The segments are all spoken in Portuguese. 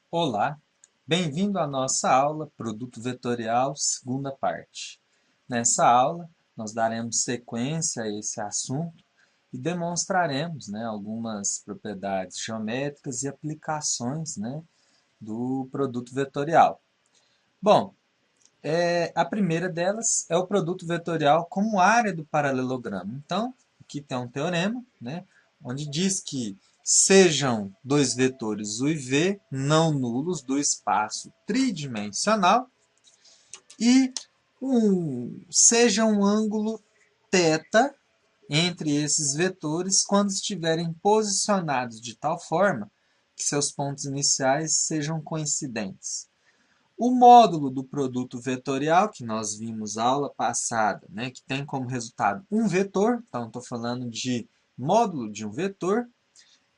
Olá, bem-vindo à nossa aula Produto Vetorial, segunda parte. Nessa aula, nós daremos sequência a esse assunto e demonstraremos, algumas propriedades geométricas e aplicações, do produto vetorial. Bom, a primeira delas é o produto vetorial como área do paralelogramo. Então, aqui tem um teorema, onde diz que sejam dois vetores U e V não nulos do espaço tridimensional e seja um ângulo θ entre esses vetores quando estiverem posicionados de tal forma que seus pontos iniciais sejam coincidentes. O módulo do produto vetorial, que nós vimos na aula passada, que tem como resultado um vetor, então estou falando de módulo de um vetor,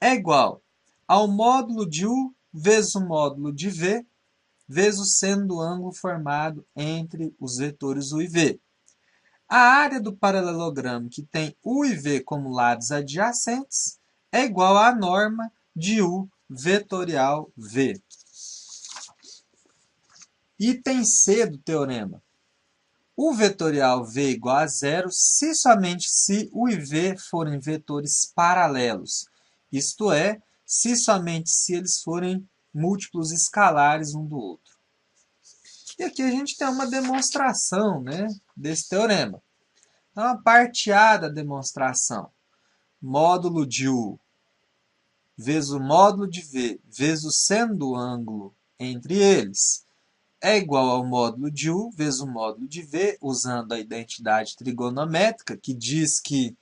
é igual ao módulo de U vezes o módulo de V, vezes o seno do ângulo formado entre os vetores U e V. A área do paralelogramo que tem U e V como lados adjacentes é igual à norma de U vetorial V. Item C do teorema. U vetorial V igual a zero se somente se U e V forem vetores paralelos. Isto é, se somente se eles forem múltiplos escalares um do outro. E aqui a gente tem uma demonstração, desse teorema. Então, a parte A da demonstração. Módulo de U vezes o módulo de V vezes o seno do ângulo entre eles é igual ao módulo de U vezes o módulo de V, usando a identidade trigonométrica, que diz que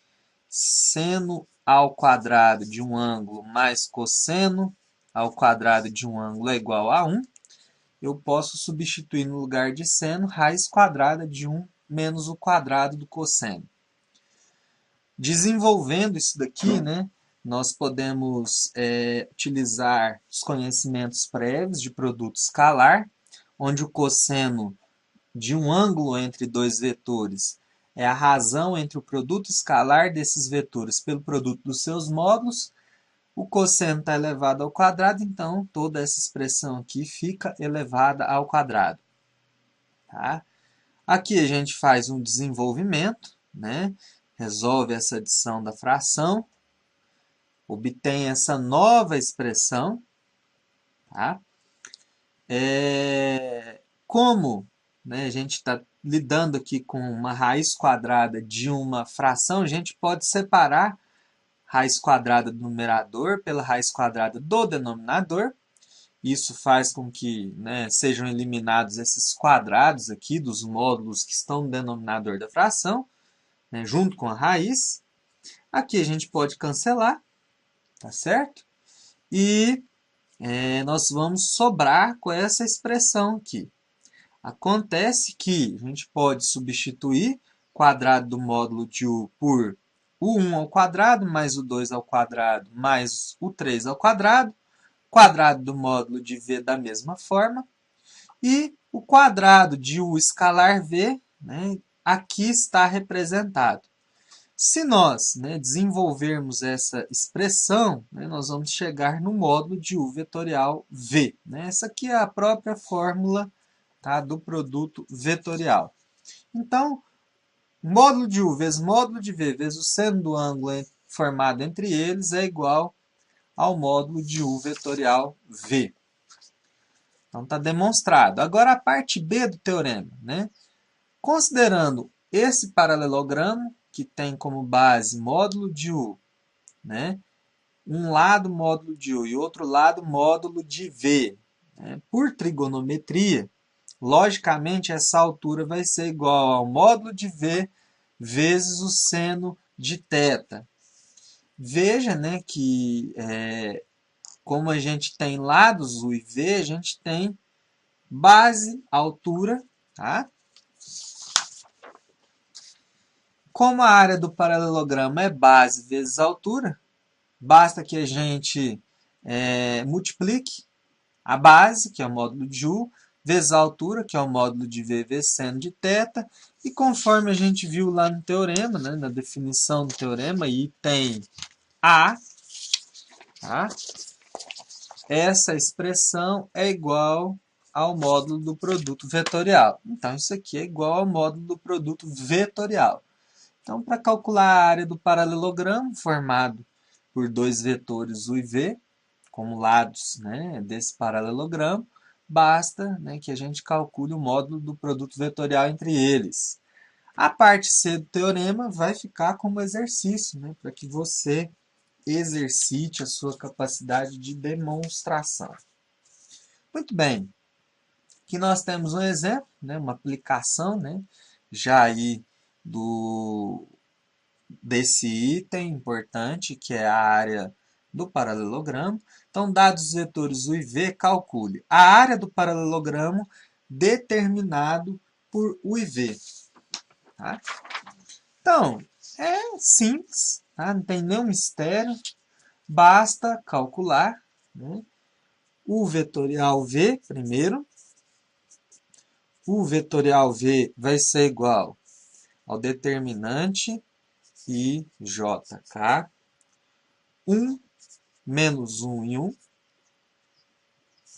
seno ao quadrado de um ângulo mais cosseno ao quadrado de um ângulo é igual a 1. Eu posso substituir no lugar de seno raiz quadrada de 1 menos o quadrado do cosseno. Desenvolvendo isso daqui, nós podemos utilizar os conhecimentos prévios de produto escalar, onde o cosseno de um ângulo entre dois vetores é a razão entre o produto escalar desses vetores pelo produto dos seus módulos. O cosseno está elevado ao quadrado, então toda essa expressão aqui fica elevada ao quadrado. Tá? Aqui a gente faz um desenvolvimento, resolve essa adição da fração, obtém essa nova expressão. Tá? Como a gente está lidando aqui com uma raiz quadrada de uma fração, a gente pode separar raiz quadrada do numerador pela raiz quadrada do denominador. Isso faz com que sejam eliminados esses quadrados aqui dos módulos que estão no denominador da fração, junto com a raiz. Aqui a gente pode cancelar, tá certo? E nós vamos sobrar com essa expressão aqui. Acontece que a gente pode substituir quadrado do módulo de U por U1 ao quadrado, mais o 2 ao quadrado, mais o 3 ao quadrado, quadrado do módulo de V da mesma forma, e o quadrado de U escalar V, aqui está representado. Se nós desenvolvermos essa expressão, nós vamos chegar no módulo de U vetorial V. Essa aqui é a própria fórmula do produto vetorial. Então, módulo de U vezes módulo de V vezes o seno do ângulo formado entre eles é igual ao módulo de U vetorial V. Então, está demonstrado. Agora, a parte B do teorema. Considerando esse paralelogramo, que tem como base módulo de U, um lado módulo de U e outro lado módulo de V, por trigonometria, logicamente, essa altura vai ser igual ao módulo de V vezes o seno de θ. Veja que, como a gente tem lados U e V, a gente tem base, altura. Tá? Como a área do paralelogramo é base vezes altura, basta que a gente multiplique a base, que é o módulo de U, vezes a altura, que é o módulo de V vezes seno de θ, e conforme a gente viu lá no teorema, na definição do teorema, item A, tá? essa expressão é igual ao módulo do produto vetorial. Então, isso aqui é igual ao módulo do produto vetorial. Então, para calcular a área do paralelogramo formado por dois vetores U e V, como lados, né, desse paralelogramo, basta, né, que a gente calcule o módulo do produto vetorial entre eles. A parte C do teorema vai ficar como exercício, né, para que você exercite a sua capacidade de demonstração. Muito bem, aqui nós temos um exemplo, né, uma aplicação, né, já aí desse item importante, que é a área do paralelogramo. Então, dados os vetores U e V, calcule a área do paralelogramo determinado por U e V. Tá? Então, é simples, tá? Não tem nenhum mistério, basta calcular, né? O vetorial V primeiro. O vetorial V vai ser igual ao determinante IJ, 1 menos 1 e 1,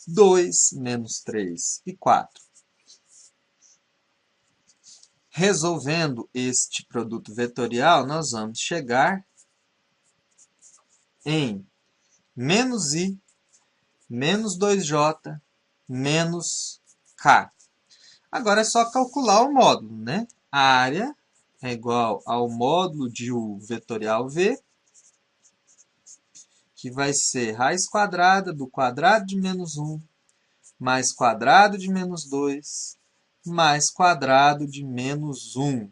2 menos 3 e 4. Resolvendo este produto vetorial, nós vamos chegar em menos I, menos 2J, menos K. Agora é só calcular o módulo, né? A área é igual ao módulo de U vetorial V, que vai ser raiz quadrada do quadrado de menos 1, mais quadrado de menos 2, mais quadrado de menos 1.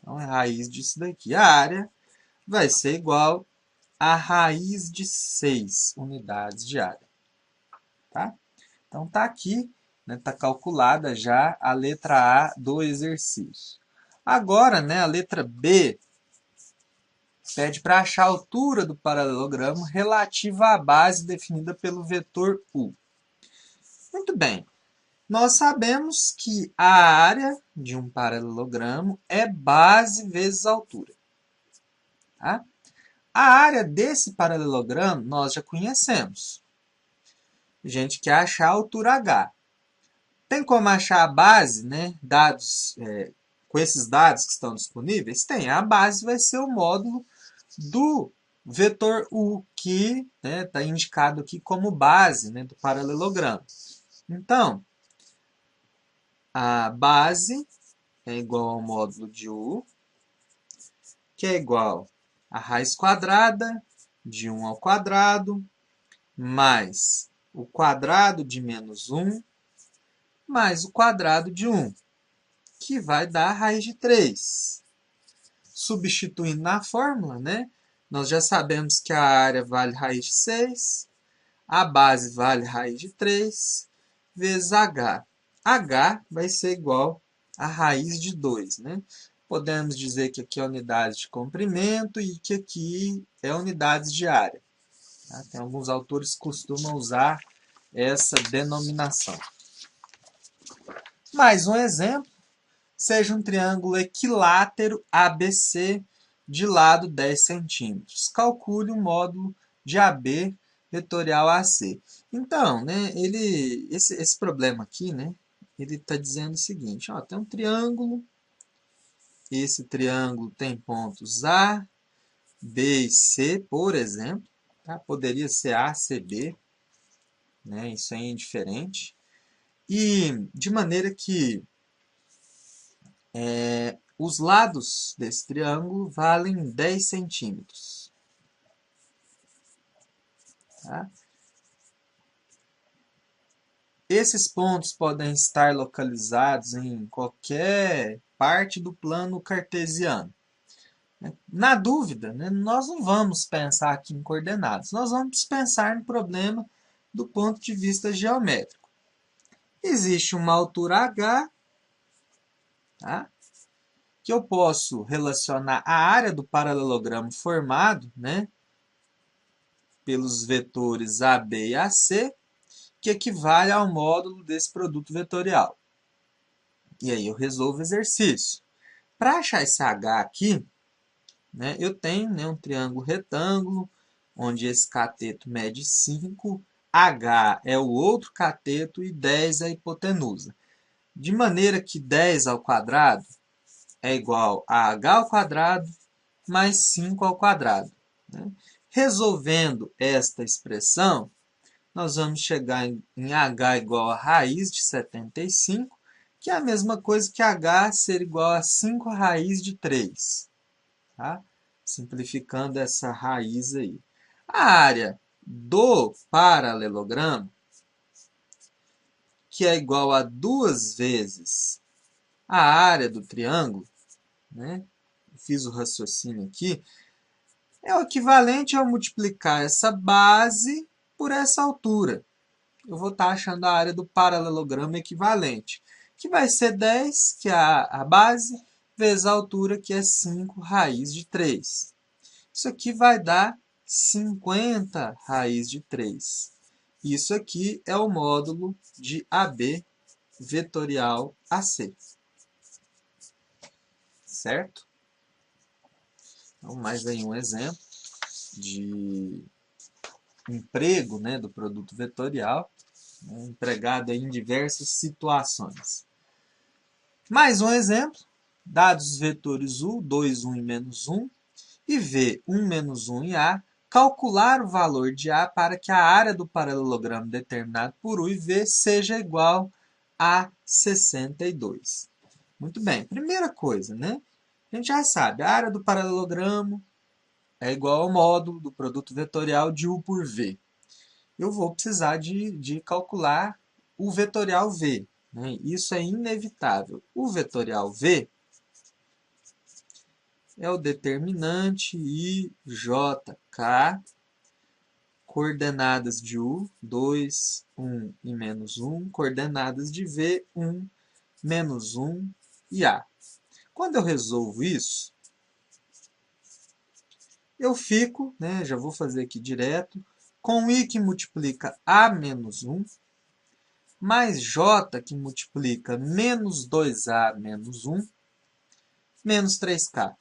Então, é a raiz disso daqui. A área vai ser igual a raiz de 6 unidades de área. Tá? Então, está aqui, né, tá calculada já a letra A do exercício. Agora, né, a letra B pede para achar a altura do paralelogramo relativa à base definida pelo vetor U. Muito bem. Nós sabemos que a área de um paralelogramo é base vezes altura. Tá? A área desse paralelogramo nós já conhecemos. A gente quer achar a altura H. Tem como achar a base, né? Com esses dados que estão disponíveis? Tem. A base vai ser o módulo do vetor U, que está indicado aqui como base, né, do paralelogramo. Então, a base é igual ao módulo de U, que é igual a raiz quadrada de 1 ao quadrado, mais o quadrado de menos 1, mais o quadrado de 1, que vai dar a raiz de 3. Substituindo na fórmula, né, nós já sabemos que a área vale raiz de 6, a base vale raiz de 3, vezes H. H vai ser igual a raiz de 2. Né? Podemos dizer que aqui é unidade de comprimento e que aqui é unidades de área. Tá? Tem alguns autores que costumam usar essa denominação. Mais um exemplo. Seja um triângulo equilátero ABC de lado 10 centímetros. Calcule o módulo de AB vetorial AC. Então, né, esse problema aqui, né, ele está dizendo o seguinte, ó, tem um triângulo, esse triângulo tem pontos A, B e C, por exemplo, tá? Poderia ser A, C, B, né, isso é indiferente, e de maneira que os lados desse triângulo valem 10 centímetros. Tá? Esses pontos podem estar localizados em qualquer parte do plano cartesiano. Na dúvida, né, nós não vamos pensar aqui em coordenadas, nós vamos pensar no problema do ponto de vista geométrico. Existe uma altura H, tá? Que eu posso relacionar a área do paralelogramo formado, né, pelos vetores AB e AC, que equivale ao módulo desse produto vetorial. E aí eu resolvo o exercício. Para achar esse H aqui, né, eu tenho, né, um triângulo retângulo, onde esse cateto mede 5 H é o outro cateto e 10 é a hipotenusa. De maneira que 10 ao quadrado é igual a h ao quadrado mais 5 ao quadrado. Né? Resolvendo esta expressão, nós vamos chegar em h igual a raiz de 75, que é a mesma coisa que h ser igual a 5 raiz de 3. Tá? Simplificando essa raiz aí. A área do paralelogramo, que é igual a 2 vezes a área do triângulo, né? Fiz o raciocínio aqui, é o equivalente a multiplicar essa base por essa altura. Eu vou estar achando a área do paralelogramo equivalente, que vai ser 10, que é a base, vezes a altura, que é 5 raiz de 3. Isso aqui vai dar 50 raiz de 3. Isso aqui é o módulo de AB vetorial AC. Certo? Então, mais aí um exemplo de emprego, né, do produto vetorial, né, empregado em diversas situações. Mais um exemplo, dados os vetores U, 2, 1 e menos 1, e V, 1, menos 1 e A, calcular o valor de A para que a área do paralelogramo determinado por U e V seja igual a 62. Muito bem, primeira coisa, né? A gente já sabe, a área do paralelogramo é igual ao módulo do produto vetorial de U por V. Eu vou precisar de calcular o vetorial V. Né? Isso é inevitável. O vetorial V é o determinante IJK, coordenadas de U, 2, 1 e menos 1, coordenadas de V, 1, menos 1 e A. Quando eu resolvo isso, eu fico, né, já vou fazer aqui direto, com I que multiplica A menos 1, mais J que multiplica menos 2A menos 1, menos 3K.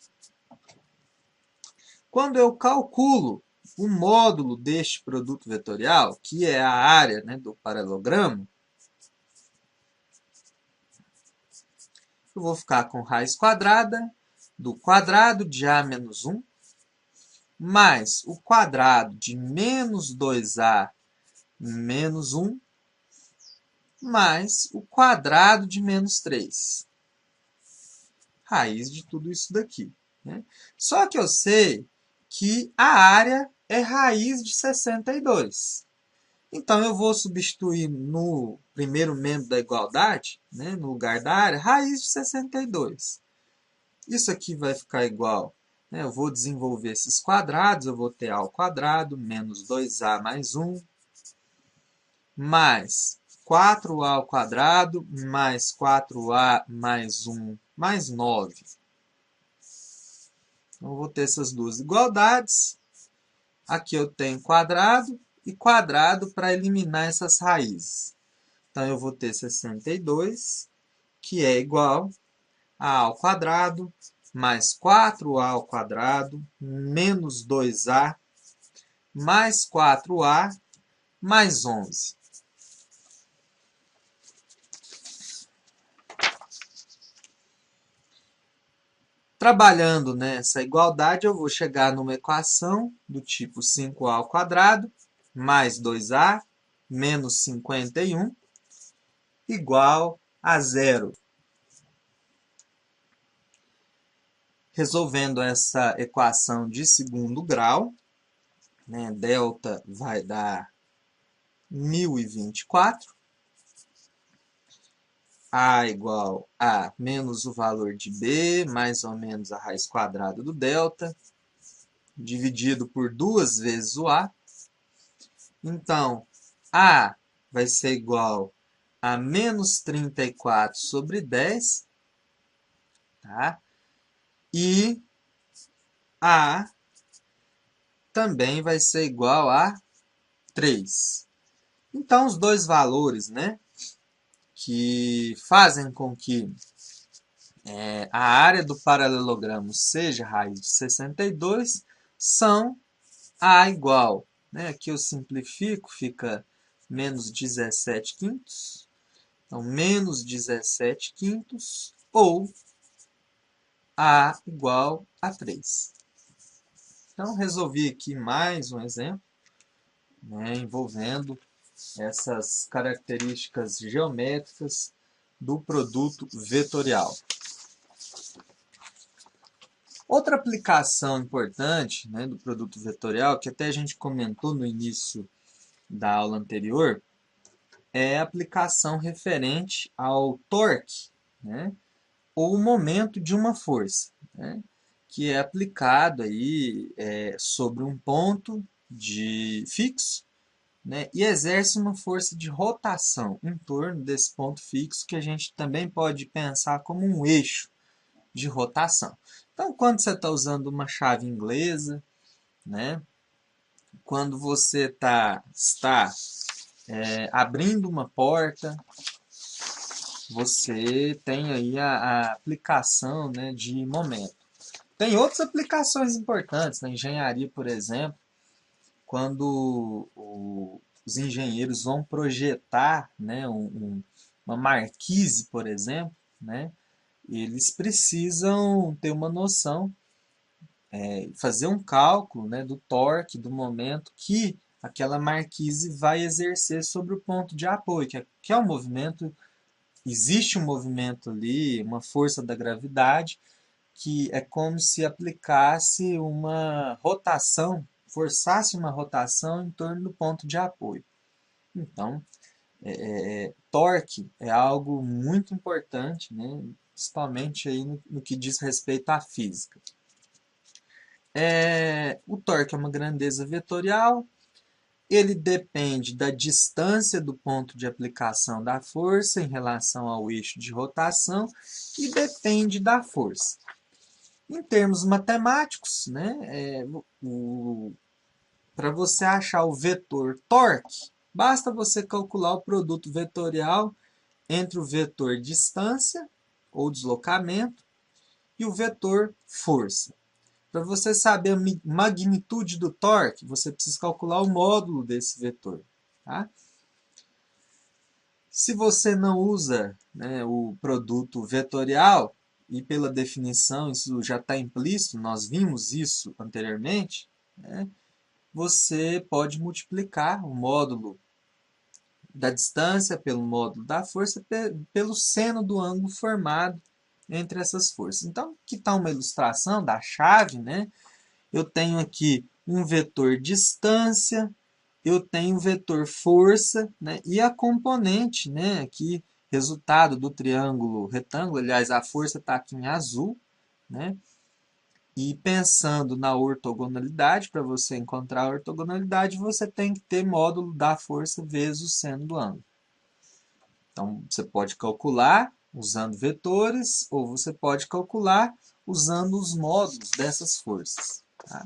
Quando eu calculo o módulo deste produto vetorial, que é a área, né, do paralelogramo, eu vou ficar com raiz quadrada do quadrado de A menos 1, mais o quadrado de menos 2A menos 1, mais o quadrado de menos 3. Raiz de tudo isso daqui. Né? Só que eu sei que a área é raiz de 62. Então, eu vou substituir no primeiro membro da igualdade, né, no lugar da área, raiz de 62. Isso aqui vai ficar igual, né, eu vou desenvolver esses quadrados, eu vou ter A ao quadrado, menos 2A mais 1, mais 4A ao quadrado, mais 4A mais 1, mais 9. Então, eu vou ter essas duas igualdades. Aqui eu tenho quadrado e quadrado para eliminar essas raízes. Então, eu vou ter 62, que é igual a A ao quadrado, mais 4A ao quadrado, menos 2A, mais 4A, mais 11. Trabalhando nessa igualdade, eu vou chegar numa equação do tipo 5A ao quadrado, mais 2A, menos 51, igual a 0. Resolvendo essa equação de segundo grau, né, delta vai dar 1024. A igual a menos o valor de B, mais ou menos a raiz quadrada do delta, dividido por 2 vezes o A. Então, A vai ser igual a menos 34 sobre 10. Tá? E A também vai ser igual a 3. Então, os dois valores, né, que fazem com que a área do paralelogramo seja raiz de 62 são A igual, né, aqui eu simplifico, fica menos 17 quintos. Então, menos 17 quintos ou A igual a 3. Então, resolvi aqui mais um exemplo, né, envolvendo essas características geométricas do produto vetorial. Outra aplicação importante, né, do produto vetorial, que até a gente comentou no início da aula anterior, é a aplicação referente ao torque, né, ou o momento de uma força, né, que é aplicado aí, sobre um ponto fixo, né, e exerce uma força de rotação em torno desse ponto fixo, que a gente também pode pensar como um eixo de rotação. Então, quando você está usando uma chave inglesa, né, quando você está abrindo uma porta, você tem aí a aplicação, né, de momento. Tem outras aplicações importantes na engenharia, por exemplo, quando os engenheiros vão projetar, né, uma marquise, por exemplo, né, eles precisam ter uma noção, fazer um cálculo, né, do torque, do momento que aquela marquise vai exercer sobre o ponto de apoio, que é um movimento, existe um movimento ali, uma força da gravidade, que é como se aplicasse uma rotação, forçasse uma rotação em torno do ponto de apoio. Então, torque é algo muito importante, né, principalmente aí no que diz respeito à física. O torque é uma grandeza vetorial, ele depende da distância do ponto de aplicação da força em relação ao eixo de rotação e depende da força. Em termos matemáticos, né, para você achar o vetor torque, basta você calcular o produto vetorial entre o vetor distância ou deslocamento e o vetor força. Para você saber a magnitude do torque, você precisa calcular o módulo desse vetor. Tá? Se você não usa, né, o produto vetorial, e pela definição isso já está implícito, nós vimos isso anteriormente, né, você pode multiplicar o módulo da distância pelo módulo da força pelo seno do ângulo formado entre essas forças. Então, aqui está uma ilustração da chave, né? Eu tenho aqui um vetor distância, eu tenho um vetor força, né? E a componente, né? Aqui, resultado do triângulo retângulo, aliás, a força está aqui em azul, né? E pensando na ortogonalidade, para você encontrar a ortogonalidade, você tem que ter módulo da força vezes o seno do ângulo. Então, você pode calcular usando vetores, ou você pode calcular usando os módulos dessas forças. Tá?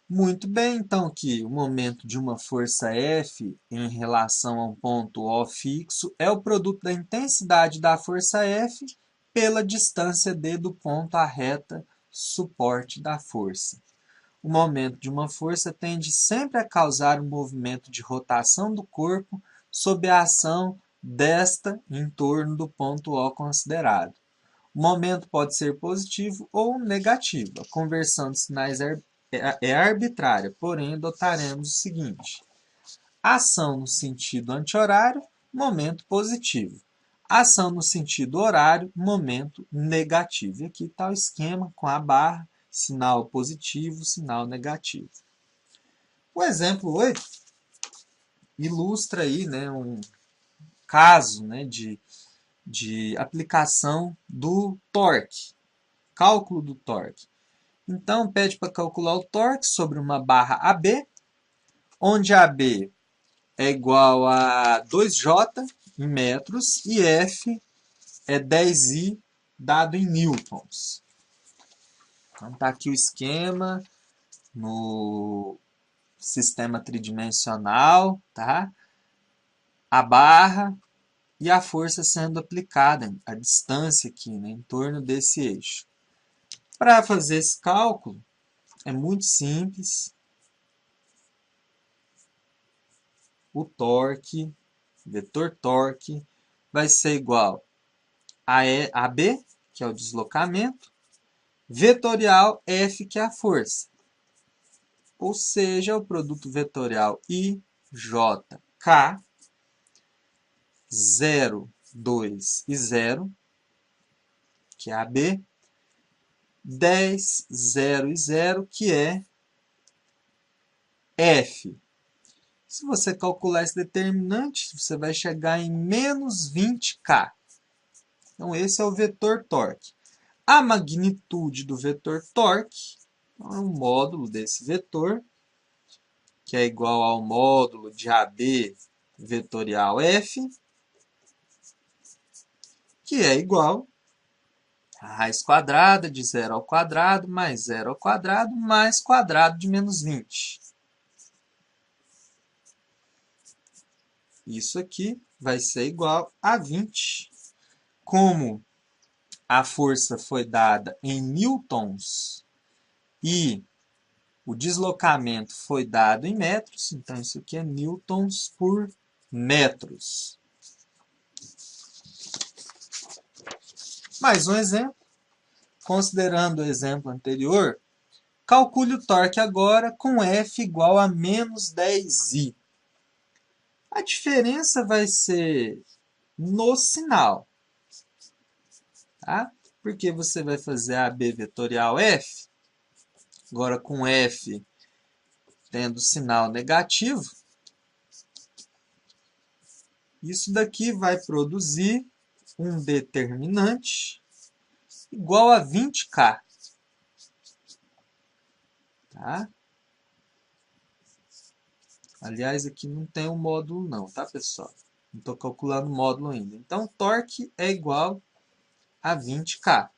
Muito bem, então aqui o momento de uma força F em relação a um ponto O fixo é o produto da intensidade da força F pela distância D do ponto à reta suporte da força. O momento de uma força tende sempre a causar um movimento de rotação do corpo sob a ação desta em torno do ponto O considerado. O momento pode ser positivo ou negativo. A conversão de sinais é arbitrária, porém adotaremos o seguinte: ação no sentido anti-horário, momento positivo. Ação no sentido horário, momento negativo. E aqui está o esquema com a barra, sinal positivo, sinal negativo. O exemplo 8 ilustra aí, né, um caso, né, de aplicação do torque, cálculo do torque. Então, pede para calcular o torque sobre uma barra AB, onde AB é igual a 2J em metros e F é 10I dado em newtons. Então, está aqui o esquema no sistema tridimensional, tá? A barra e a força sendo aplicada, a distância aqui, né, em torno desse eixo. Para fazer esse cálculo, é muito simples. o torque, vetor torque, vai ser igual a B, que é o deslocamento, vetorial F, que é a força. Ou seja, o produto vetorial IJK, 0, 2 e 0, que é a B, 10, 0 e 0, que é F. Se você calcular esse determinante, você vai chegar em menos 20K. Então, esse é o vetor torque. A magnitude do vetor torque é um módulo desse vetor, que é igual ao módulo de AB vetorial F, que é igual a raiz quadrada de 0 ao quadrado mais 0 ao quadrado mais quadrado de menos 20. Isso aqui vai ser igual a 20. Como a força foi dada em newtons e o deslocamento foi dado em metros, então isso aqui é newtons por metros. Mais um exemplo. Considerando o exemplo anterior, calcule o torque agora com F igual a menos 10i. A diferença vai ser no sinal, tá? Porque você vai fazer a B vetorial F, agora com F tendo sinal negativo, isso daqui vai produzir um determinante igual a 20K. Tá? Aliás, aqui não tem o módulo não, tá, pessoal? Não estou calculando o módulo ainda. Então, torque é igual a 20K.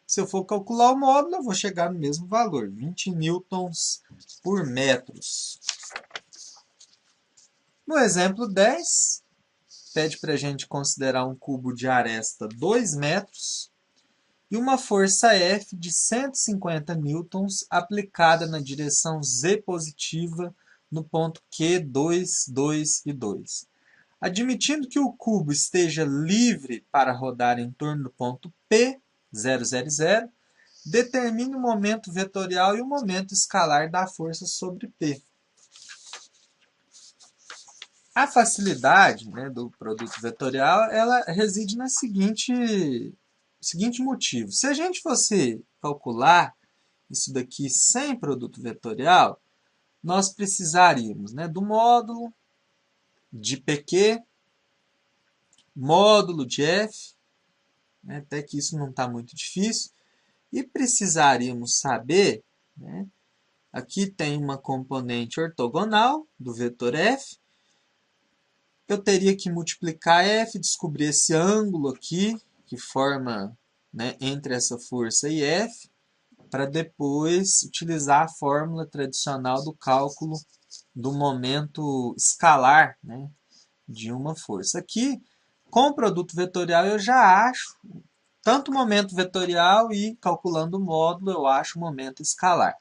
Se eu for calcular o módulo, eu vou chegar no mesmo valor, 20 newtons por metros. No exemplo 10, pede para a gente considerar um cubo de aresta 2 metros e uma força F de 150 newtons aplicada na direção Z positiva no ponto Q, 2, 2 e 2. Admitindo que o cubo esteja livre para rodar em torno do ponto P, 0, 0, 0, determine o momento vetorial e o momento escalar da força sobre P. A facilidade, né, do produto vetorial ela reside no seguinte motivo. Se a gente fosse calcular isso daqui sem produto vetorial, nós precisaríamos, né, do módulo de PQ, módulo de F, né, até que isso não está muito difícil, e precisaríamos saber, né, aqui tem uma componente ortogonal do vetor F, eu teria que multiplicar F, descobrir esse ângulo aqui, que forma, né, entre essa força e F, para depois utilizar a fórmula tradicional do cálculo do momento escalar, né, de uma força. Aqui, com o produto vetorial, eu já acho tanto o momento vetorial e, calculando o módulo, eu acho o momento escalar.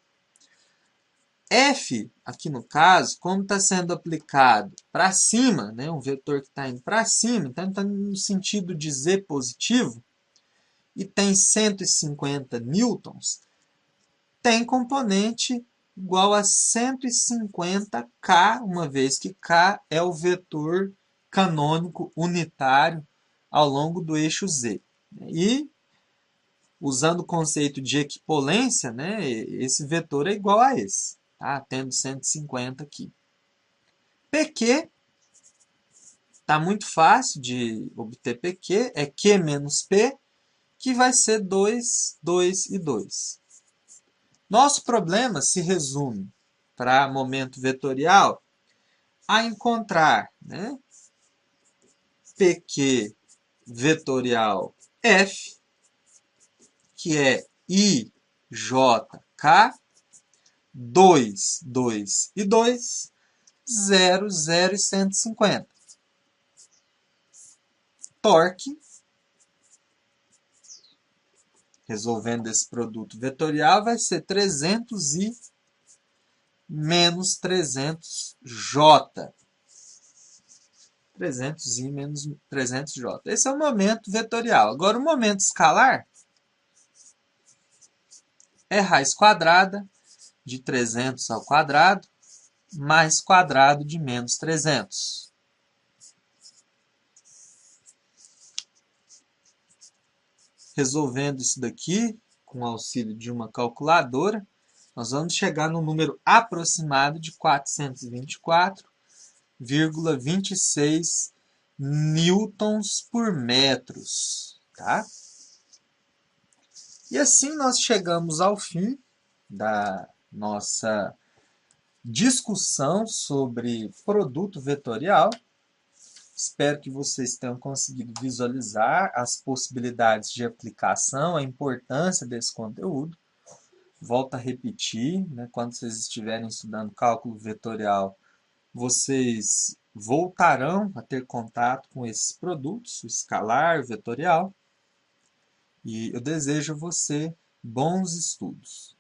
F, aqui no caso, como está sendo aplicado para cima, né, um vetor que está indo para cima, então está no sentido de Z positivo, e tem 150 newtons, tem componente igual a 150K, uma vez que K é o vetor canônico unitário ao longo do eixo Z. E, usando o conceito de equipolência, né, esse vetor é igual a esse, tá? Tendo 150 aqui. PQ, está muito fácil de obter PQ, é Q menos P, que vai ser 2, 2 e 2. Nosso problema se resume, para momento vetorial, a encontrar, né, PQ vetorial F, que é IJK, 2, 2 e 2, 0, 0 e 150. Torque, resolvendo esse produto vetorial, vai ser 300i menos 300j. 300i menos 300j. Esse é o momento vetorial. Agora, o momento escalar é raiz quadrada de 300 ao quadrado mais quadrado de menos 300. Resolvendo isso daqui, com o auxílio de uma calculadora, nós vamos chegar no número aproximado de 424,26 newtons por metros. Tá? E assim nós chegamos ao fim da nossa discussão sobre produto vetorial. Espero que vocês tenham conseguido visualizar as possibilidades de aplicação, a importância desse conteúdo. Volto a repetir, né, quando vocês estiverem estudando cálculo vetorial, vocês voltarão a ter contato com esses produtos, o escalar, o vetorial. E eu desejo a você bons estudos.